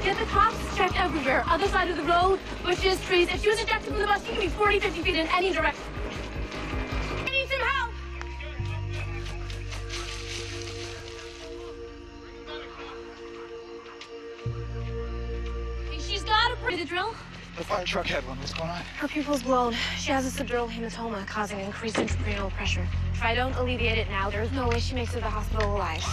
Get the cops checked everywhere. Other side of the road, bushes, trees. If she was ejected from the bus, she could be 40, 50 feet in any direction. I need some help! She's got a the drill. The fire truck had one. What's going on? Her pupil's blown. She has a subdural hematoma causing increased intracranial pressure. If I don't alleviate it now, there's no way she makes it to the hospital alive.